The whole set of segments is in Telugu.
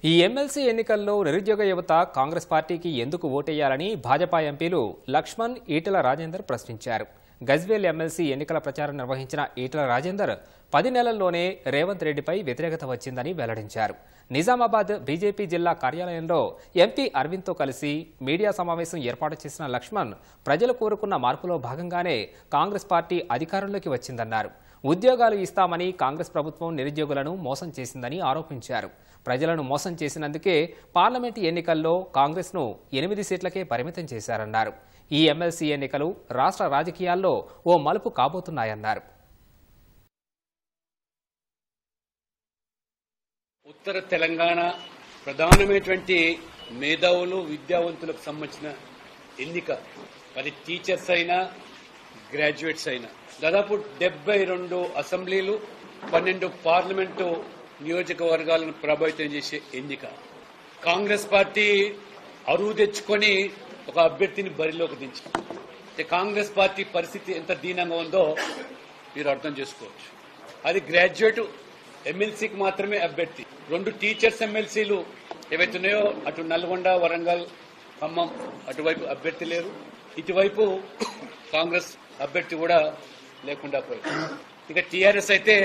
ఈ ఎమ్మెల్సీ ఎన్నికల్లో నిరుద్యోగ యువత కాంగ్రెస్ పార్టీకి ఎందుకు ఓటేయాలని భాజపా ఎంపీలు లక్ష్మణ్, ఈటెల రాజేందర్ ప్రశ్నించారు. గజ్వేల్ ఎమ్మెల్సీ ఎన్నికల ప్రచారం నిర్వహించిన ఈటెల రాజేందర్ 10 నెలల్లోనే రేవంత్ రెడ్డిపై వ్యతిరేకత వచ్చిందని వెల్లడించారు. నిజామాబాద్ బీజేపీ జిల్లా కార్యాలయంలో ఎంపీ అరవింద్తో కలిసి మీడియా సమావేశం ఏర్పాటు చేసిన లక్ష్మణ్ ప్రజలు కోరుకున్న మార్పులో భాగంగానే కాంగ్రెస్ పార్టీ అధికారంలోకి వచ్చిందన్నారు. ఉద్యోగాలు ఇస్తామని కాంగ్రెస్ ప్రభుత్వం నిరుద్యోగులను మోసం చేసిందని ఆరోపించారు. ప్రజలను మోసం చేసినందుకే పార్లమెంటు ఎన్నికల్లో కాంగ్రెస్ను 8 సీట్లకే పరిమితం చేశారన్నారు. ఈ ఎమ్మెల్సీ ఎన్నికలు రాష్ట్ర రాజకీయాల్లో ఓ మలుపు కాబోతున్నాయన్నారు. ఉత్తర తెలంగాణ ప్రధానమైనటువంటి మేధావులు, విద్యావంతులకు సంబంధించిన ఎన్నిక. అది టీచర్స్ అయినా, గ్రాడ్యుయేట్స్ అయినా. దాదాపు 72 అసెంబ్లీలు, 12 పార్లమెంటు నియోజకవర్గాలను ప్రభావితం చేసే ఎన్నిక. కాంగ్రెస్ పార్టీ అరువు తెచ్చుకొని ఒక అభ్యర్థిని బరిలోకి దించింది. కాంగ్రెస్ పార్టీ పరిస్థితి ఎంత దీనంగా ఉందో మీరు అర్థం చేసుకోవచ్చు. అది గ్రాడ్యుయేట్ ఎమ్మెల్సీకి మాత్రమే అభ్యర్థి. 2 టీచర్స్ ఎమ్మెల్సీలు ఏవైతున్నాయో అటు నల్గొండ, వరంగల్, ఖమ్మం అటువైపు అభ్యర్థి లేరు. ఇటువైపు కాంగ్రెస్ అభ్యర్థి కూడా లేకుండా పోయింది. ఇక టీఆర్ఎస్ అయితే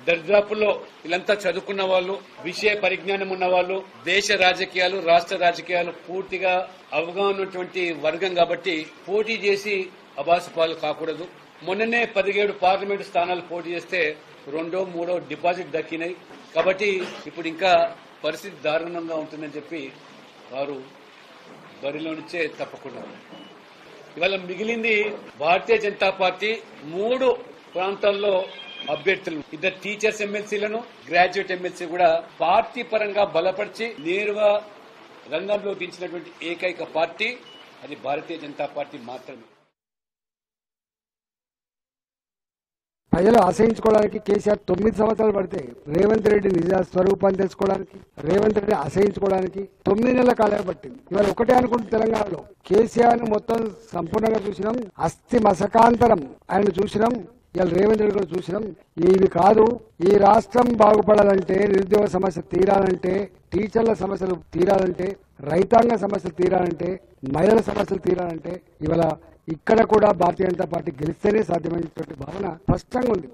దరిదాపుల్లో వీళ్ళంతా చదువుకున్న వాళ్ళు, విషయ పరిజ్ఞానం ఉన్న వాళ్ళు, దేశ రాజకీయాలు, రాష్ట్ర రాజకీయాలు పూర్తిగా అవగాహన ఉన్నటువంటి వర్గం కాబట్టి పోటీ చేసి అబాసుపాలు కాకూడదు. మొన్ననే 17 పార్లమెంటు స్థానాలు పోటీ చేస్తే 2, 3 డిపాజిట్ దక్కినాయి. కాబట్టి ఇప్పుడు ఇంకా పరిస్థితి దారుణంగా ఉంటుందని చెప్పి వారు బరిలో నుంచే తప్పకుండా. ఇవాళ మిగిలింది భారతీయ జనతా పార్టీ 3 ప్రాంతాల్లో అభ్యర్థులు, 2 టీచర్స్ ఎమ్మెల్సీలను, గ్రాడ్యుయేట్ ఎమ్మెల్సీ కూడా పార్టీ పరంగా బలపరిచి నేరుగా రంగంలో దించినటువంటి ఏకైక పార్టీ అది భారతీయ జనతా పార్టీ మాత్రమే. ప్రజలు ఆశయించుకోవడానికి కేసీఆర్ 9 సంవత్సరాలు పడితే రేవంత్ రెడ్డి నిజ స్వరూపాన్ని తెలుసుకోవడానికి, రేవంత్ రెడ్డి ఆశయించుకోవడానికి 9 నెలల కాలం పట్టింది. ఇవాళ ఒకటే అనుకుంటే తెలంగాణలో కేసీఆర్ ను మొత్తం సంపూర్ణంగా చూసినాం, అస్థి మసకాంతరం ఆయన చూసినాం. ఇవాళ రేవంత్ రెడ్డి కూడా చూసినాం. ఇవి కాదు, ఈ రాష్ట్రం బాగుపడాలంటే, నిరుద్యోగ సమస్య తీరాలంటే, టీచర్ల సమస్యలు తీరాలంటే, రైతాంగ సమస్యలు తీరాలంటే, మహిళల సమస్యలు తీరాలంటే ఇవాళ ఇక్కడ కూడా భారతీయ జనతా పార్టీ గెలిస్తేనే సాధ్యమైనటువంటి భావన స్పష్టంగా ఉంది.